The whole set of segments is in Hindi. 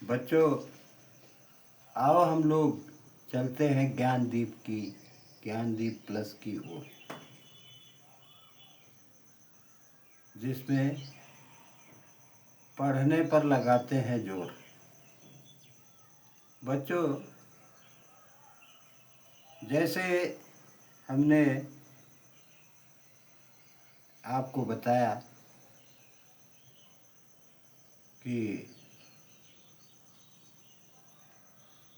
बच्चों, आओ हम लोग चलते हैं ज्ञानदीप प्लस की ओर, जिसमें पढ़ने पर लगाते हैं जोर। बच्चों, जैसे हमने आपको बताया कि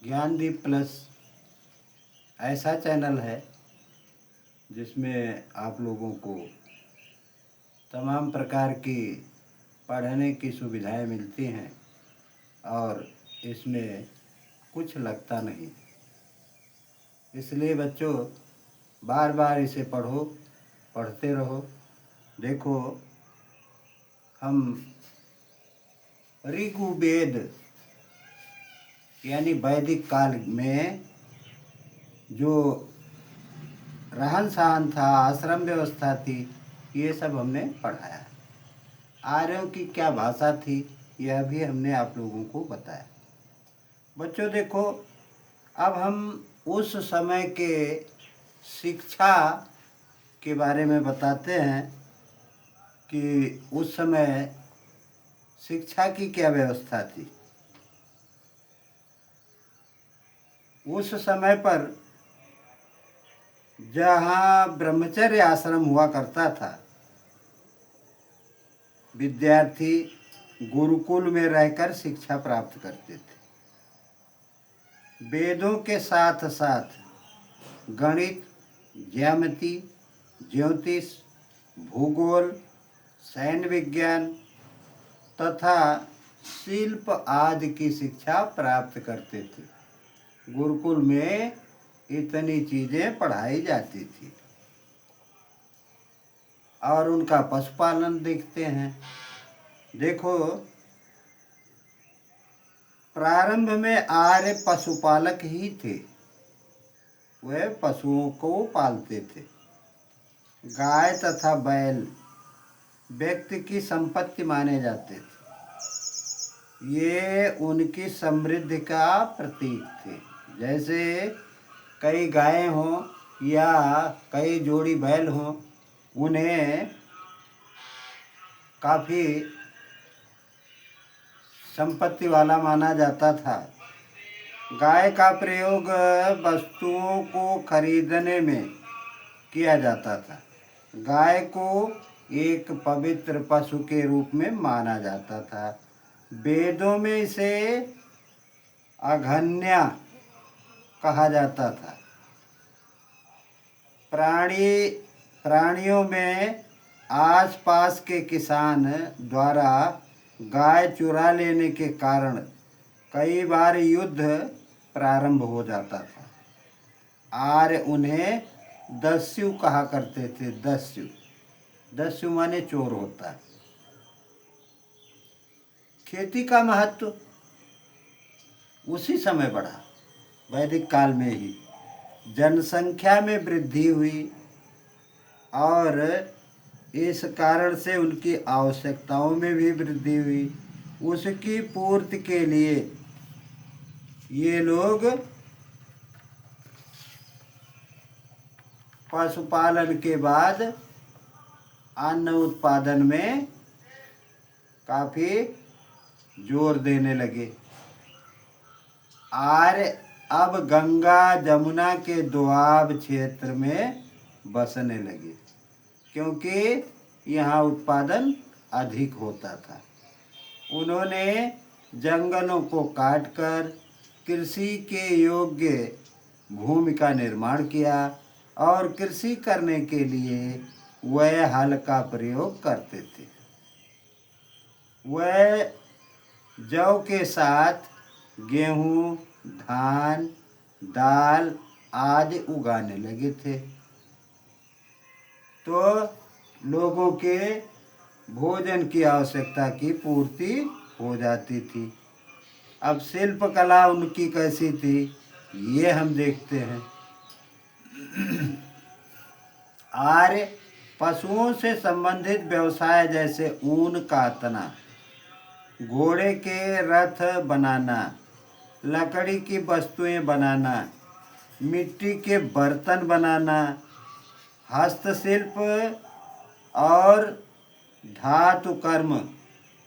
ज्ञानदीप प्लस ऐसा चैनल है जिसमें आप लोगों को तमाम प्रकार की पढ़ने की सुविधाएं मिलती हैं और इसमें कुछ लगता नहीं। इसलिए बच्चों, बार बार इसे पढ़ते रहो। देखो, हम ऋग्वेद यानी वैदिक काल में जो रहन सहन था, आश्रम व्यवस्था थी, ये सब हमने पढ़ाया। आर्यों की क्या भाषा थी, यह भी हमने आप लोगों को बताया। बच्चों देखो, अब हम उस समय के शिक्षा के बारे में बताते हैं कि उस समय शिक्षा की क्या व्यवस्था थी। उस समय पर जहाँ ब्रह्मचर्य आश्रम हुआ करता था, विद्यार्थी गुरुकुल में रहकर शिक्षा प्राप्त करते थे। वेदों के साथ साथ गणित, ज्यामिति, ज्योतिष, भूगोल, सैन्य विज्ञान तथा शिल्प आदि की शिक्षा प्राप्त करते थे। गुरुकुल में इतनी चीज़ें पढ़ाई जाती थी। और उनका पशुपालन देखते हैं। देखो, प्रारंभ में आर्य पशुपालक ही थे। वह पशुओं को पालते थे। गाय तथा बैल व्यक्ति की संपत्ति माने जाते थे। ये उनकी समृद्धि का प्रतीक थे। जैसे कई गायें हों या कई जोड़ी बैल हों, उन्हें काफ़ी संपत्ति वाला माना जाता था। गाय का प्रयोग वस्तुओं को खरीदने में किया जाता था। गाय को एक पवित्र पशु के रूप में माना जाता था। वेदों में इसे अघन्या कहा जाता था। प्राणियों में आसपास के किसान द्वारा गाय चुरा लेने के कारण कई बार युद्ध प्रारंभ हो जाता था। आर्य उन्हें दस्यु कहा करते थे। दस्यु माने चोर होता है। खेती का महत्व उसी समय बढ़ा, वैदिक काल में ही। जनसंख्या में वृद्धि हुई और इस कारण से उनकी आवश्यकताओं में भी वृद्धि हुई। उसकी पूर्ति के लिए ये लोग पशुपालन के बाद अन्न उत्पादन में काफ़ी जोर देने लगे। आर्य अब गंगा जमुना के दोआब क्षेत्र में बसने लगे, क्योंकि यहाँ उत्पादन अधिक होता था। उन्होंने जंगलों को काटकर कृषि के योग्य भूमि का निर्माण किया और कृषि करने के लिए वह हल का प्रयोग करते थे। वह जौ के साथ गेहूँ, धान, दाल आदि उगाने लगे थे, तो लोगों के भोजन की आवश्यकता की पूर्ति हो जाती थी। अब शिल्प कला उनकी कैसी थी, ये हम देखते हैं। आर्य पशुओं से संबंधित व्यवसाय जैसे ऊन कातना, घोड़े के रथ बनाना, लकड़ी की वस्तुएं बनाना, मिट्टी के बर्तन बनाना, हस्तशिल्प और धातु कर्म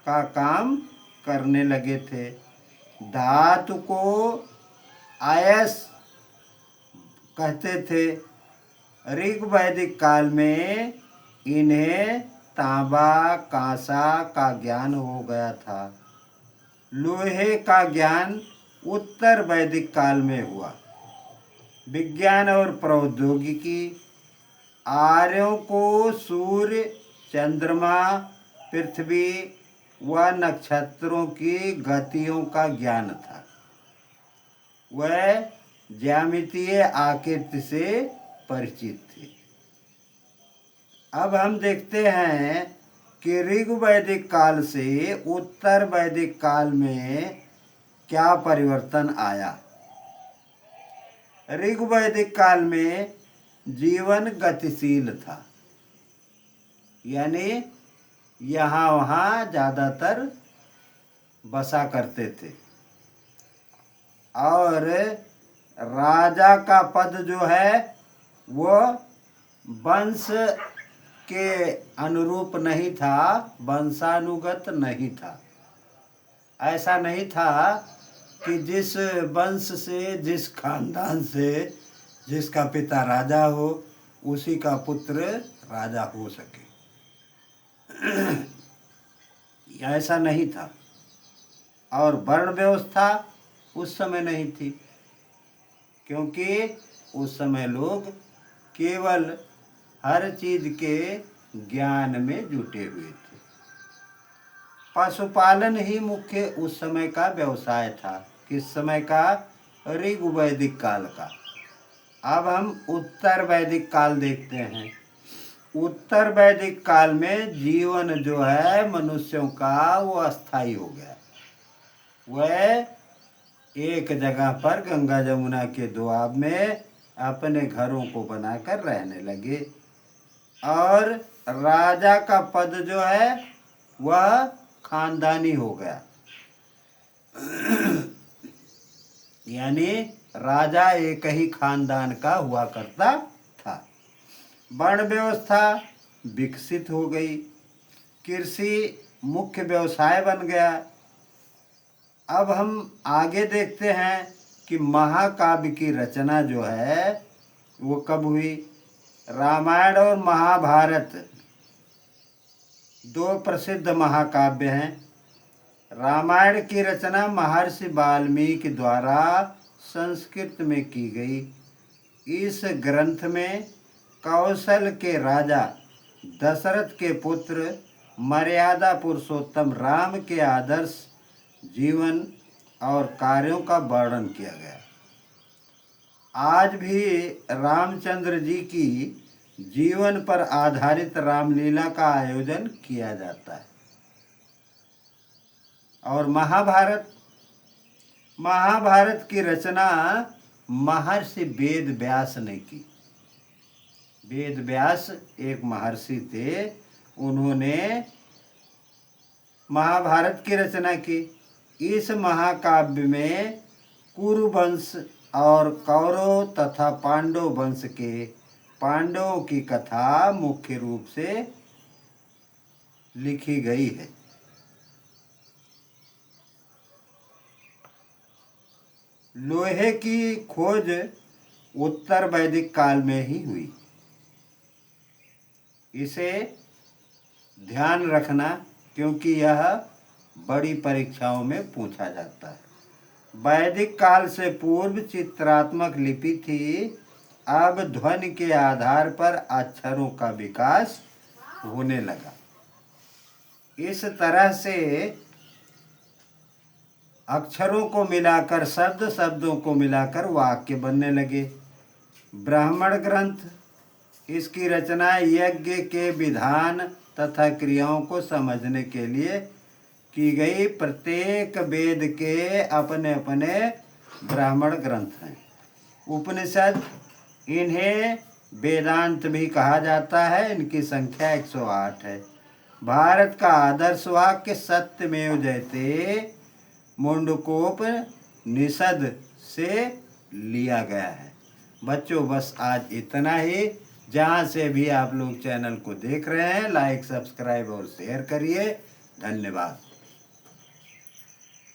का काम करने लगे थे। धातु को आयस कहते थे। ऋग वैदिक काल में इन्हें तांबा कांसा का ज्ञान हो गया था। लोहे का ज्ञान उत्तर वैदिक काल में हुआ। विज्ञान और प्रौद्योगिकी, आर्यों को सूर्य, चंद्रमा, पृथ्वी व नक्षत्रों की गतियों का ज्ञान था। वह ज्यामितीय आकृति से परिचित थे। अब हम देखते हैं कि ऋग वैदिक काल से उत्तर वैदिक काल में क्या परिवर्तन आया। ऋग वैदिक काल में जीवन गतिशील था, यानी यहाँ वहाँ ज़्यादातर बसा करते थे, और राजा का पद जो है वो वंश के अनुरूप नहीं था, वंशानुगत नहीं था। ऐसा नहीं था कि जिस वंश से, जिस खानदान से जिसका पिता राजा हो उसी का पुत्र राजा हो सके, ऐसा नहीं था। और वर्ण व्यवस्था उस समय नहीं थी, क्योंकि उस समय लोग केवल हर चीज के ज्ञान में जुटे हुए थे। पशुपालन ही मुख्य उस समय का व्यवसाय था। किस समय का? ऋग वैदिक काल का। अब हम उत्तर वैदिक काल देखते हैं। उत्तर वैदिक काल में जीवन जो है मनुष्यों का वो अस्थायी हो गया। वह एक जगह पर गंगा जमुना के दोआब में अपने घरों को बनाकर रहने लगे, और राजा का पद जो है वह खानदानी हो गया। यानी राजा एक ही खानदान का हुआ करता था। वर्ण व्यवस्था विकसित हो गई। कृषि मुख्य व्यवसाय बन गया। अब हम आगे देखते हैं कि महाकाव्य की रचना जो है वो कब हुई। रामायण और महाभारत दो प्रसिद्ध महाकाव्य हैं। रामायण की रचना महर्षि वाल्मीकि द्वारा संस्कृत में की गई। इस ग्रंथ में कौशल के राजा दशरथ के पुत्र मर्यादा पुरुषोत्तम राम के आदर्श जीवन और कार्यों का वर्णन किया गया। आज भी रामचंद्र जी की जीवन पर आधारित रामलीला का आयोजन किया जाता है। और महाभारत की रचना महर्षि वेद व्यास ने की। वेद व्यास एक महर्षि थे, उन्होंने महाभारत की रचना की। इस महाकाव्य में कुरु वंश और कौरव तथा पांडव वंश के पांडवों की कथा मुख्य रूप से लिखी गई है। लोहे की खोज उत्तर वैदिक काल में ही हुई। इसे ध्यान रखना, क्योंकि यह बड़ी परीक्षाओं में पूछा जाता है। वैदिक काल से पूर्व चित्रात्मक लिपि थी। अब ध्वनि के आधार पर अक्षरों का विकास होने लगा। इस तरह से अक्षरों को मिलाकर, शब्दों को मिलाकर वाक्य बनने लगे। ब्राह्मण ग्रंथ, इसकी रचना यज्ञ के विधान तथा क्रियाओं को समझने के लिए की गई। प्रत्येक वेद के अपने अपने ब्राह्मण ग्रंथ हैं। उपनिषद, इन्हें वेदांत भी कहा जाता है। इनकी संख्या 108 है। भारत का आदर्श वाक्य सत्यमेव जयते मुंडकोप निषद से लिया गया है। बच्चों बस आज इतना ही। जहाँ से भी आप लोग चैनल को देख रहे हैं लाइक सब्सक्राइब और शेयर करिए। धन्यवाद।